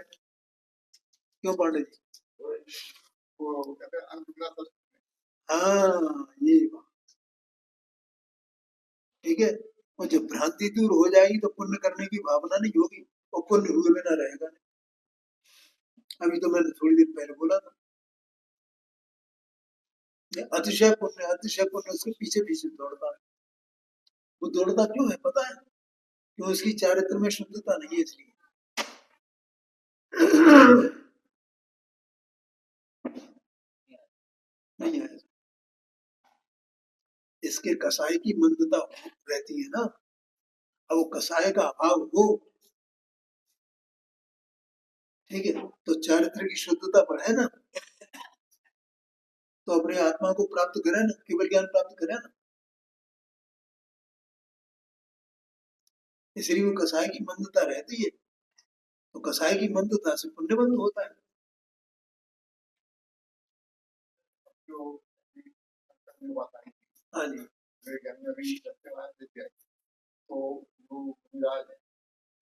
क्यों पांडे जी? वो कहते हैं अनुग्रह सब हाँ, ये बात ठीक है। और जब भ्रांति दूर हो जाएगी तो पुण्य करने की भावना नहीं होगी, और पुण्य हुए बिना रहेगा नहीं। अभी तो मैंने थोड़ी देर पहले बोला था, ये अतिशय पुण्य उसके पीछे पीछे दौड़ता है। वो दौड़ता क्यों है पता है? क्यों? उसकी चारित्र में शुद्धता नहीं है, इसलिए। नहीं है, इसके कसाई की मंदता रहती है ना। अब वो कसाई का अभाव हो, ठीक है, तो चारित्र की शुद्धता बढ़े ना, तो अपने आत्मा को प्राप्त करे ना, केवल ज्ञान प्राप्त करे ना। इसलिए वो कसाई की मंदता रहती है, तो कसाई की मंदता से पुण्य बंद होता है। जो करने वाला है। हाँ जी, मेरे ज्ञान में अभी सत्यवाद देते हैं तो वो मुनिराज है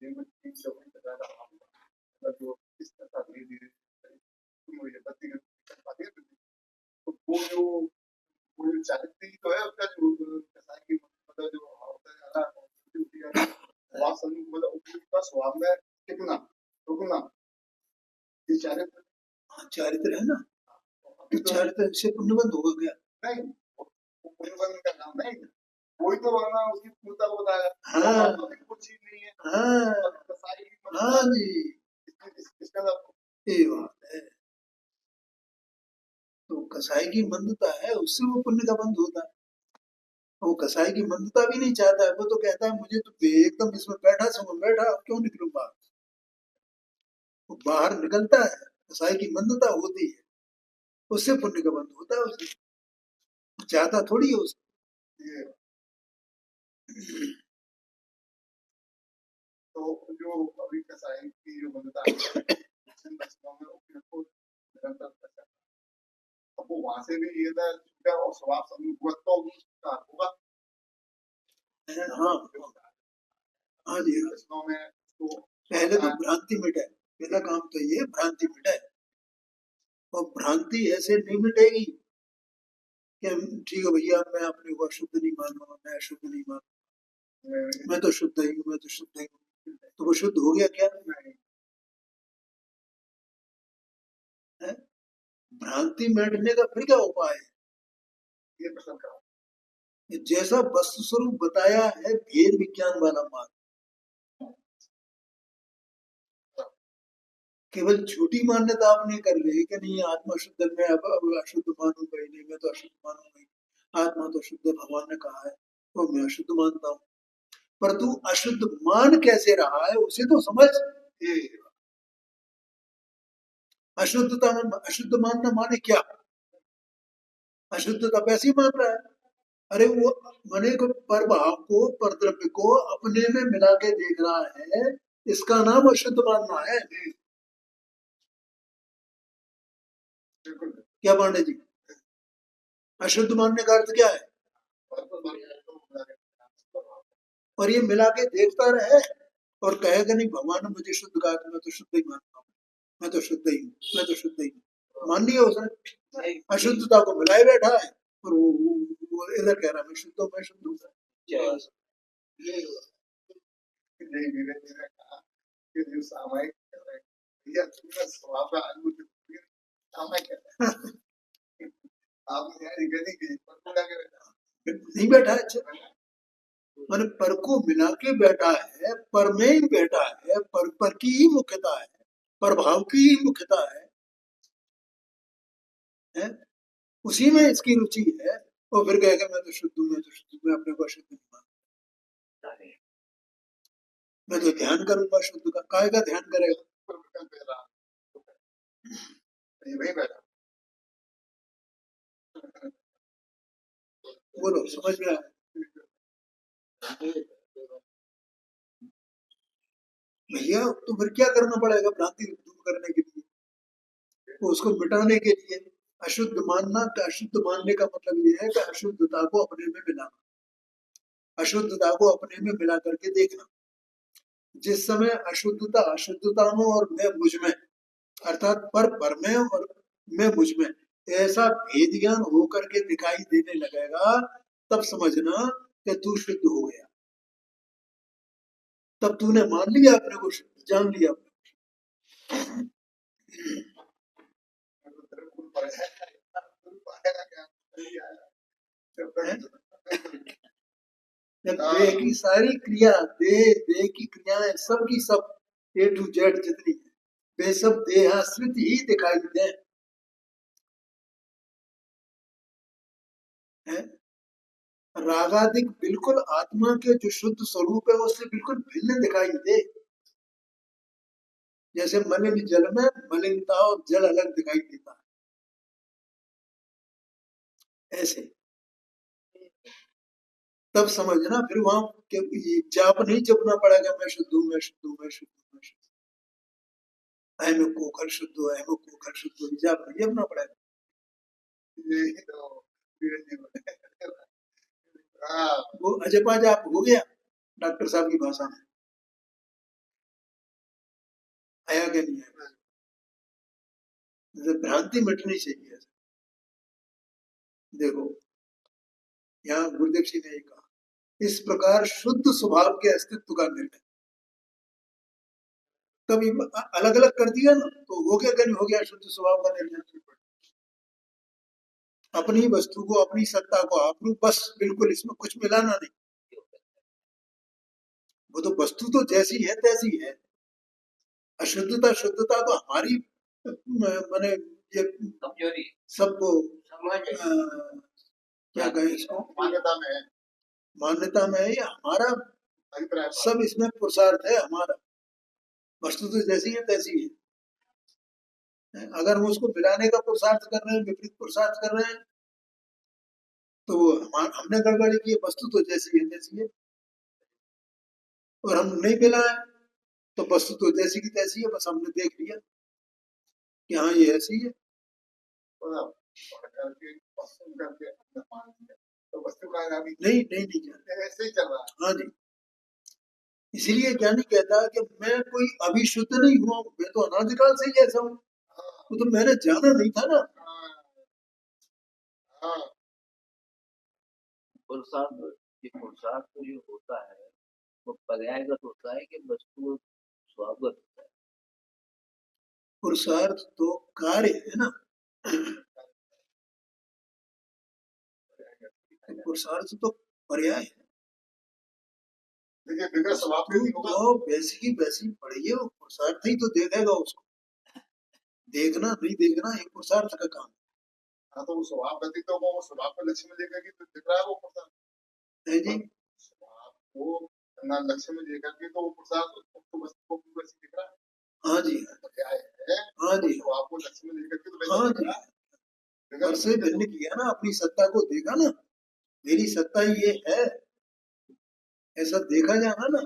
जिनको 300 का मतलब जो इस तरह धीरे धीरे मुझे बत्ती कर पाती है तो वो जो चारित्री तो है उसका जो कसाई की मतलब जो होता है वाक समूह मतलब उपयुक्त स्वभाव में कितना रुकना ये चारित्र हाँ, चारित्र है ना, अभी तो तो चारित्र से पुण्य बंद होगा क्या? नहीं वो पुण्यबंध का काम नहीं वही तो वरना उसकी पूर्णता को बताया हाँ अभी कुछ चीज नहीं है हाँ कसाई की हाँ जी, इसका ये बात है। तो कसाई की मंदता है, उससे वो पुण्य का बंद होता है। वो कसाई की मंदता भी नहीं चाहता है, वो तो कहता है मुझे तो एकदम इसमें बैठा समझ बैठा, अब क्यों निकलूं बाहर। वो बाहर निकलता है, कसाई की मंदता होती है, उससे पुण्य का बंद होता है। उसे चाहता थोड़ी है उसको। ये तो जो अभी कसाई की जो मंदता है इन बचपनों में उपयोग को निरंतर करता है अब वो वहां से भी ये था छूटा और स्वभाव समूह हुआ तो उसका होगा हाँ हाँ जी, हाँ। बचपनों में उसको पहले तो भ्रांति मिटाए, पहला काम तो ये भ्रांति मिटाए। और भ्रांति ऐसे नहीं मिटेगी कि ठीक है भैया मैं अपने को अशुद्ध नहीं मानूंगा, मैं अशुद्ध नहीं मानूंगा, मैं तो शुद्ध ही हूँ, मैं तो शुद्ध ही हूँ। तो वो शुद्ध हो गया क्या? है? भ्रांति मिटने का फिर क्या उपाय है? ये प्रश्न करा कि जैसा वस्तु स्वरूप बताया है भेद विज्ञान वाला मार्ग, केवल झूठी मान्यता आपने कर ली कि नहीं आत्मा शुद्ध, मैं अब अशुद्ध मानूंगा ही नहीं, मैं तो अशुद्ध मानूंगा ही, आत्मा तो शुद्ध भगवान ने कहा है, तो मैं अशुद्ध मानता हूँ। पर तू अशुद्ध मान कैसे रहा है उसे तो समझ। ये अशुद्धता अशुद्ध मानना माने क्या? अशुद्धता वैसे ही मान रहा है। अरे वो मने को पर भाव को पर द्रव्य को अपने में मिला के देख रहा है, इसका नाम अशुद्ध मानना है। क्या पांडे जी, अशुद्ध मानने का अर्थ क्या है? और ये मिला के देखता रहे और कहेगा नहीं भगवान ने मुझे शुद्ध कहा, मैं तो शुद्ध ही मानता हूँ, मैं तो शुद्ध ही हूँ, मैं तो शुद्ध ही हूँ। मान लिया उसने, अशुद्धता को मिलाए बैठा है, और वो इधर कह रहा मैं शुद्ध हूँ, मैं शुद्ध हूँ। नहीं धीरे धीरे कहा कि जो सामायिक भैया तुम्हें स्वभाव का अनुभूति सामायिक आपने यार गली की पर पूरा के नहीं बैठा है। अच्छा, मैंने पर को मिला के बैठा है, पर में ही बैठा है, पर की ही मुख्यता है, पर भाव की ही मुख्यता है? उसी में इसकी रुचि है। और फिर कहेगा मैं तो शुद्ध हूँ, मैं तो शुद्ध हूँ, मैं अपने को शुद्ध नहीं मानता, मैं तो ध्यान करूंगा शुद्ध का। काय का ध्यान करेगा? वही बैठा। बोलो, समझ में आया? भैया तो फिर क्या करना पड़ेगा भ्रांति दूर करने के लिए, तो उसको मिटाने के लिए? अशुद्ध मानना, अशुद्ध मानने का मतलब ये है कि अशुद्धता को अपने में मिलाना, अशुद्धता को अपने में मिला करके देखना। जिस समय अशुद्धता अशुद्धता में और मैं मुझ में, अर्थात पर में और मैं मुझ में ऐसा भेद ज्ञान होकर के दिखाई देने लगेगा, तब समझना कि तू शुद्ध हो गया। तब तूने मान लिया अपने को शुद्ध, जान लिया अपने देह की सारी क्रिया, देह की क्रियाएं सब की सब ए टू जेड जितनी है, वे सब देहाश्रित ही दिखाई दे। रागादिक बिल्कुल आत्मा के जो शुद्ध स्वरूप है उससे बिल्कुल भिन्न दिखाई दे। जैसे मलिन जल में मलिनता और जल अलग दिखाई देता है, ऐसे तब समझना। फिर वहां जाप नहीं जपना पड़ेगा मैं शुद्ध हूं, मैं शुद्ध हूं, मैं शुद्ध हूं, मैं शुद्ध हूं, मैं कोखर शुद्ध हूं, मैं कोखर शुद्ध हूं, जाप नहीं जपना पड़ेगा। वो अजपा जाप हो गया डॉक्टर साहब की भाषा में, आया क्या नहीं आया? जैसे भ्रांति मिटनी चाहिए। देखो यहाँ गुरुदेव जी ने कहा, इस प्रकार शुद्ध स्वभाव के अस्तित्व का निर्णय। कभी अलग अलग कर दिया ना तो हो गया क्या? नहीं हो गया शुद्ध स्वभाव का निर्णय। अपनी वस्तु को, अपनी सत्ता को आप बस बिल्कुल, इसमें कुछ मिलाना नहीं। वो तो वस्तु तो जैसी है तैसी है। अशुद्धता शुद्धता तो हमारी माने ये कमजोरी सबको क्या कहें इसको, मान्यता में है, मान्यता में है या हमारा सब इसमें पुरुषार्थ है हमारा। वस्तु तो जैसी है तैसी है। अगर हम उसको मिलाने का पुरुषार्थ कर रहे हैं, विपरीत पुरुषार्थ कर रहे हैं, तो वो हमने गड़बड़ी की है। वस्तु तो जैसी है तैसी है, और हम नहीं मिलाए तो वस्तु तो जैसी की तैसी है, बस हमने देख लिया कि हाँ ये ऐसी है। तो वस्तु का नहीं ऐसे ही चल रहा है। हाँ जी, इसीलिए ज्ञानी कहता है कि मैं कोई अभी शुद्ध नहीं हुआ, मैं तो अनादिकाल से ही ऐसा हूँ। वो तो मैंने जाना नहीं था ना। पुरुषार्थ, ये पुरुषार्थ तो जो होता है वो पर्यायगत होता है कि वस्तु स्वागत होता है। पुरुषार्थ तो कार्य है ना, पुरुषार्थ तो पर्याय है। देखिए स्वभाव पे नहीं होगा तो वैसी की वैसी पढ़िए, वो पुरुषार्थ ही तो देखेगा उसको। देखना नहीं देखना एक पुरुषार्थ का काम हाँ, तो वो स्वभाव व्यतीत होगा, वो स्वभाव पे लक्ष्य में लेकर के दिख रहा है वो पुरुषार्थ है जी। स्वभाव को ना लक्ष्य में लेकर के तो वो पुरुषार्थ उसको वस्तु को वैसे दिख रहा है। हाँ जी, पर्याय है। हाँ जी, स्वभाव को लक्ष्य में लेकर के तो हाँ वैसे दिख जी। रहा है। पर से भिन्न किया ना, अपनी सत्ता को देखा ना, मेरी सत्ता ये है, ऐसा देखा जाना ना।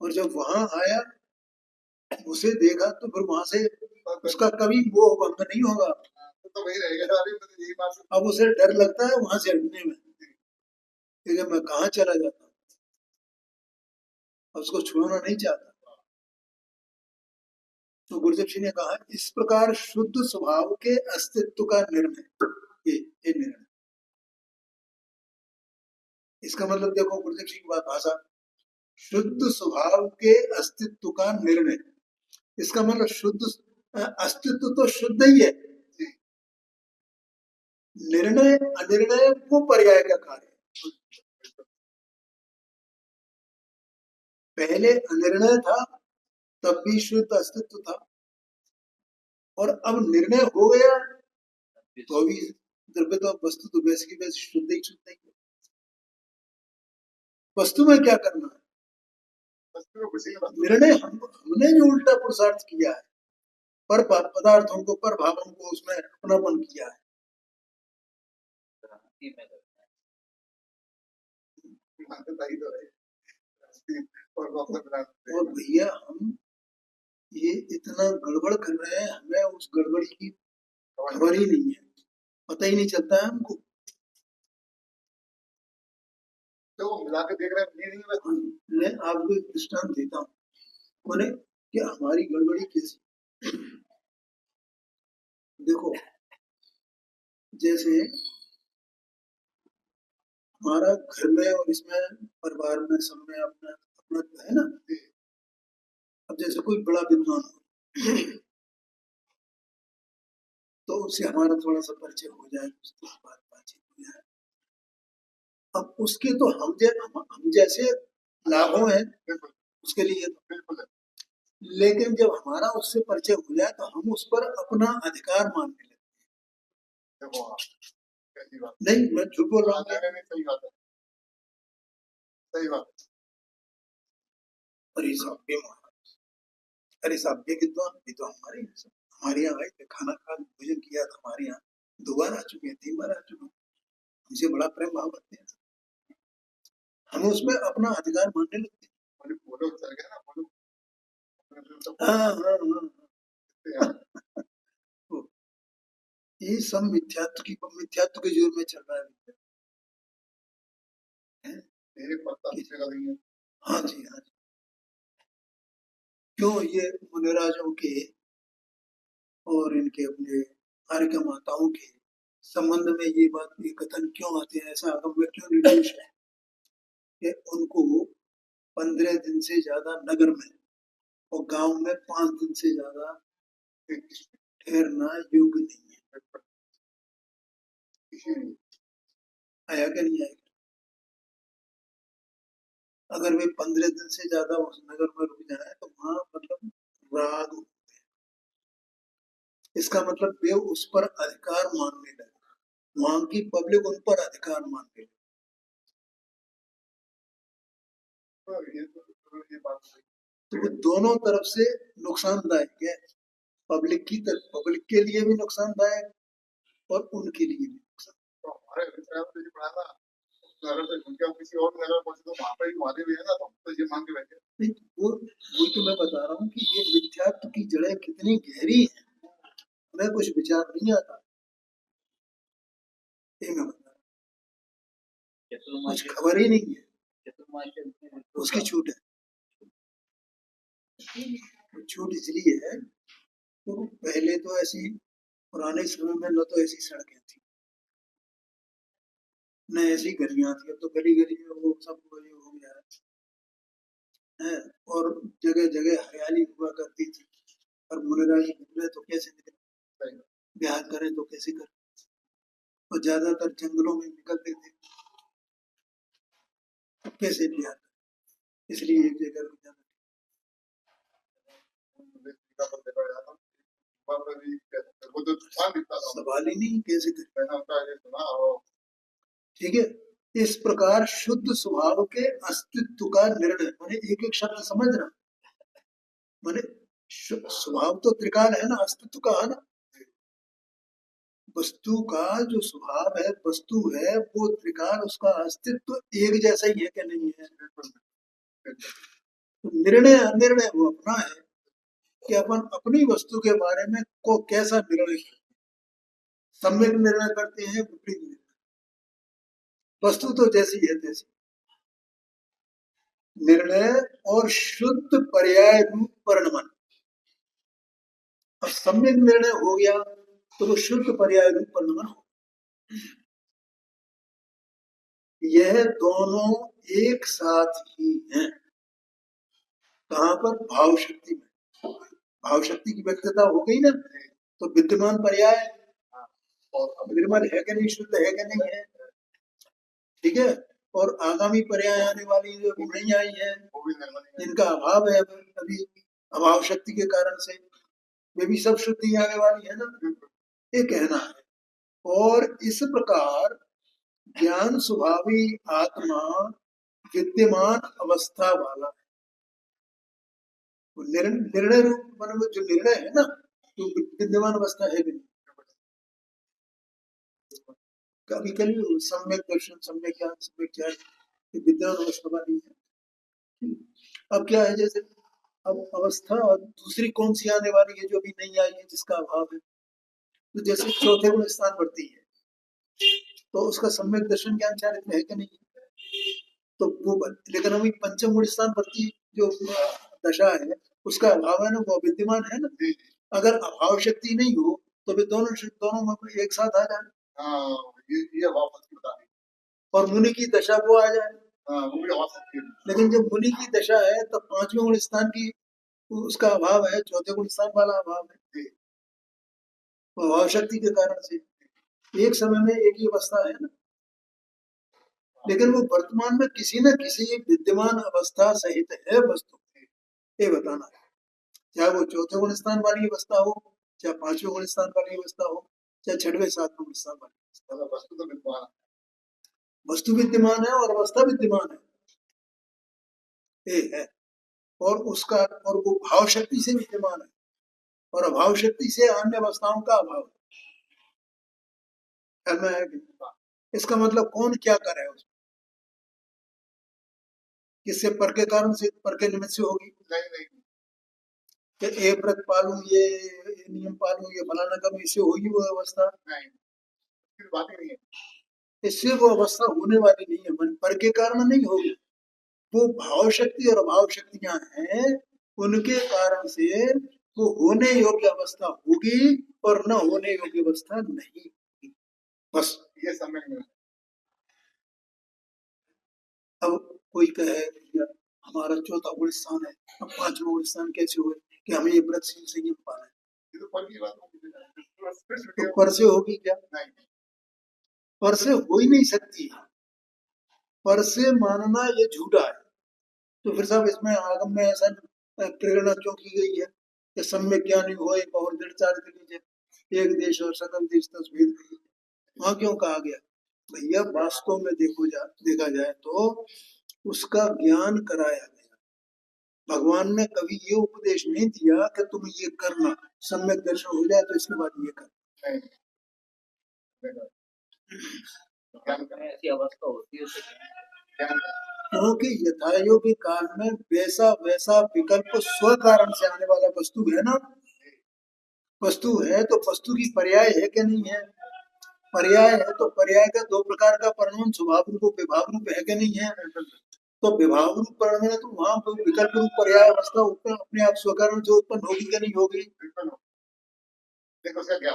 और जब वहां आया उसे देखा तो फिर वहां से उसका कभी वो भंग नहीं होगा। तो वही रहेगा। यही बात अब उसे डर लगता है वहां से हटने में, क्योंकि मैं कहाँ चला जाता हूँ, उसको छोड़ना नहीं चाहता। तो गुरुदेव जी ने कहा, इस प्रकार शुद्ध स्वभाव के अस्तित्व का निर्णय, ये निर्णय। इसका मतलब देखो गुरुदेव जी की बात भाषा, शुद्ध स्वभाव के अस्तित्व का निर्णय, इसका मतलब शुद्ध अस्तित्व तो शुद्ध ही है, निर्णय अनिर्णय वो पर्याय का कार्य है। पहले अनिर्णय था तब भी शुद्ध अस्तित्व था, और अब निर्णय हो गया तो अभी द्रव्य तो वस्तु तो वैसे की वैसे शुद्ध ही शुद्ध ही है। वस्तु में क्या करना है? निर्णय हमने जो उल्टा पुरुषार्थ किया है, पर पदार्थों को, पर भावों को उसमें अपनापन किया है। और भैया हम ये इतना गड़बड़ कर रहे हैं, हमें उस गड़बड़ी की खबर ही नहीं है, पता ही नहीं चलता है हमको। तो मिला के देख रहे हैं। मैं आपको एक दृष्टांत देता हूँ, बोले कि हमारी गड़बड़ी कैसी। देखो, जैसे हमारा घर में और इसमें परिवार में सब में अपना अपना है ना। अब जैसे कोई बड़ा विद्वान हो तो उससे हमारा थोड़ा सा परिचय हो जाए, उसके बाद बातचीत हो जाए। अब उसके तो हम जैसे लाभों हैं उसके लिए तो, लेकिन जब हमारा उससे परिचय हो जाए तो हम उस पर अपना अधिकार मानने लगते हैं। नहीं, मैं झूठ बोल रहा हूँ। सही बात है, सही बात। अरे साहब ये विद्वान, ये तो हमारे यहाँ आए, खाना खा भोजन किया था हमारे यहाँ, 2 बार आ चुके हैं, 3 बार आ चुके हैं, हमसे बड़ा प्रेम भाव रखते हैं, हम उसमें अपना अधिकार मानने लगते हैं। बोलो चल गया ना, बोलो। ये सब मिथ्यात्व के जोर में चल रहा है। हाँ जी, हाँ जी। क्यों ये मुनिराजों के और इनके अपने आर्य माताओं के संबंध में ये बात, ये कथन क्यों आते हैं, ऐसा आगम में क्यों निर्देश है कि उनको 15 दिन से ज्यादा नगर में और गांव में 5 दिन से ज्यादा ठहरना योग्य नहीं है। आया क्या नहीं आएगा? अगर वे 15 दिन से ज्यादा उस नगर में रुक जाए तो वहां मतलब राग होते हैं। इसका मतलब वे उस पर अधिकार मानने लगे, वहां की पब्लिक उन पर अधिकार मानने लगे। तो वो दोनों तरफ से नुकसानदायक है, पब्लिक की तरफ, पब्लिक के लिए भी नुकसानदायक और उनके लिए भी नुकसान। तो हमारे अगर तो किसी और नगर पहुंचे तो वहां पर ही वहां भी है ना, तो ये मान के बैठे। वो तो मैं बता रहा हूँ कि ये मिथ्यात्व की जड़ें कितनी गहरी हैं, हमें कुछ विचार नहीं आता। ये मैं बता रहा हूँ, कुछ खबर ही नहीं है, उसकी छूट है। छूट इसलिए है तो पहले तो ऐसी पुराने समय में न तो ऐसी सड़कें थी न ऐसी गलियां थी। अब तो गली गली में वो सब हो गया है, और जगह जगह हरियाली हुआ करती थी। और मुनिराज निकले तो कैसे निकले, ब्याह करें तो कैसे करें, और ज्यादातर जंगलों में निकलते थे, तो कैसे ब्याह करें, इसलिए एक जगह रुक जाना। सवाल ही नहीं कैसे करें। ठीक है, इस प्रकार शुद्ध स्वभाव के अस्तित्व का निर्णय, मैंने एक एक शब्द समझना, मैंने स्वभाव तो त्रिकाल है ना, अस्तित्व का है ना। वस्तु का जो स्वभाव है, वस्तु है वो त्रिकाल, उसका अस्तित्व एक जैसा ही है कि नहीं है। तो निर्णय अनिर्णय वो अपना है कि अपन अपनी वस्तु के बारे में को कैसा निर्णय करते हैं, सम्यक निर्णय करते हैं, विपरीत निर्णय। वस्तु तो जैसी है तैसी, निर्णय और शुद्ध पर्याय रूप परिणमन। अब सम्यक निर्णय हो गया तो वो शुद्ध पर्याय रूप परिणमन हो। यह दोनों एक साथ ही हैं। कहां पर? भाव शक्ति में। भाव शक्ति की व्यक्तता हो गई ना, तो विद्यमान पर्याय और निर्मल है कि नहीं, शुद्ध है कि नहीं है, ठीक है। और आगामी पर्याय आने वाली जो अभी नहीं आई है, वो भी निर्मल ही है। जिनका अभाव है अभी अभाव शक्ति के कारण से, वे भी सब शुद्धि आने वाली है ना, ये कहना है। और इस प्रकार ज्ञान स्वभावी आत्मा विद्यमान अवस्था वाला है। निर्णय रूप मन में जो निर्णय है ना, तो विद्यमान अवस्था है भी नहीं। कभी कभी सम्यक दर्शन, सम्यक ज्ञान, सम्यक ज्ञान ये विद्यमान अवस्था वाली है। अब क्या है, जैसे अब अवस्था दूसरी कौन सी आने वाली है जो अभी नहीं आई है, जिसका अभाव है। तो जैसे चौथे गुण स्थान बढ़ती है, तो उसका सम्यक दर्शन ज्ञान चारित्र में है कि नहीं, तो वो लेकिन अभी पंचम गुण स्थान बढ़ती जो दशा है, उसका अभाव है ना, वो विद्यमान है ना। अगर अभाव शक्ति नहीं हो तो फिर दोनों में एक साथ आ जाए, हाँ, ये अभाव शक्ति बता दी। और मुनि की दशा को आ जाए। हाँ, वो भी अभाव शक्ति है। लेकिन जब मुनि की दशा है तब पांचवें गुण स्थान की उसका अभाव है, चौथे गुण स्थान वाला अभाव है, तो अभाव शक्ति के कारण से एक समय में एक ही अवस्था है ना। लेकिन वो वर्तमान में किसी न किसी विद्यमान अवस्था सहित है वस्तु, ये बताना है। चाहे वो चौथे गुण स्थान वाली अवस्था हो, चाहे पांचवें गुण स्थान वाली अवस्था हो, चाहे छठवें सातवें गुण स्थान वाली अवस्था हो, वस्तु तो विद्यमान है। वस्तु विद्यमान है और अवस्था विद्यमान है, ये है। और उसका और वो भाव शक्ति से विद्यमान है, और अभाव शक्ति से अन्य अवस्थाओं का अभाव है। इसका मतलब कौन क्या करे उसमें, किससे पर के कारण से, पर के निमित्त से होगी। नहीं नहीं, कि ये व्रत पालू, ये नियम पालू, ये फलाना करूं, इससे होगी वो अवस्था, नहीं, फिर बात ही नहीं है। इससे वो अवस्था होने वाली नहीं है, मन पर के कारण नहीं होगी। वो भाव शक्ति और अभाव शक्तियां हैं, उनके कारण से वो होने योग्य अवस्था होगी और न होने योग्य अवस्था नहीं होगी, बस। ये समय में अब कोई कहे या हमारा चौथा गुण स्थान है, अब पांचवा गुण स्थान कैसे हुए कि हमें ये व्रतशील संयम पाना है, ये तो पर की बात होगी। तो पर से होगी क्या? नहीं, पर से हो ही नहीं सकती, पर से मानना ये झूठा है। तो फिर साहब इसमें आगम में ऐसा प्रेरणा क्यों की गई है कि सम्यक ज्ञानी हो एक और दृढ़ चारित्र कीजिए, एक देश और सकल देश तस्वीर, वहां क्यों कहा गया? भैया वास्तव में देखा जाए तो उसका ज्ञान कराया गया। भगवान ने कभी ये उपदेश नहीं दिया कि तुम ये करना, सम्यक दर्शन हो जाए तो इसके बाद ये कर। ऐसी अवस्था होती है तो क्योंकि यथायोगी काल में वैसा वैसा विकल्प स्व कारण से आने वाला वस्तु है ना, वस्तु है तो वस्तु की पर्याय है कि नहीं है, पर्याय है तो पर्याय का दो प्रकार का परिणाम स्वभाव रूप विभाव रूप है कि नहीं है। तो विभाव रूप परिणाम तो वहां विकल्प रूप पर्याय अवस्था उत्पन्न अपने आप स्वकरण जो उत्पन्न होगी कि नहीं होगी, देखो उसका क्या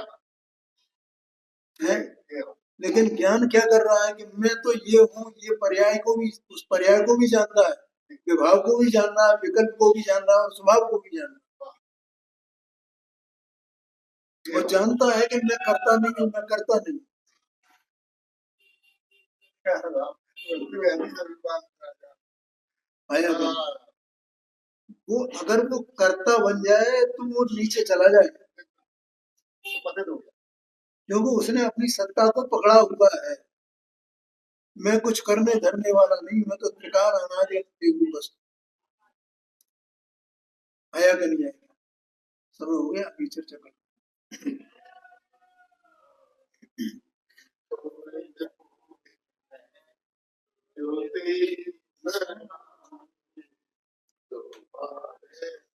है। लेकिन ज्ञान क्या कर रहा है कि मैं तो ये हूँ, ये पर्याय को भी, उस पर्याय को भी जानता है, विभाव को भी जान रहा है, विकल्प को भी जान रहा है और स्वभाव को भी जान रहा है। वो जानता है कि मैं करता नहीं हूँ, मैं करता नहीं। आया कि नहीं? वो अगर वो कर्ता बन जाए तो वो नीचे चला जाए, क्योंकि उसने अपनी सत्ता को पकड़ा हुआ है। मैं कुछ करने धरने वाला नहीं, मैं तो त्रिकाल अनादि हूँ बस। आया कि नहीं आया? समय हो गया, अभी चर्चा कर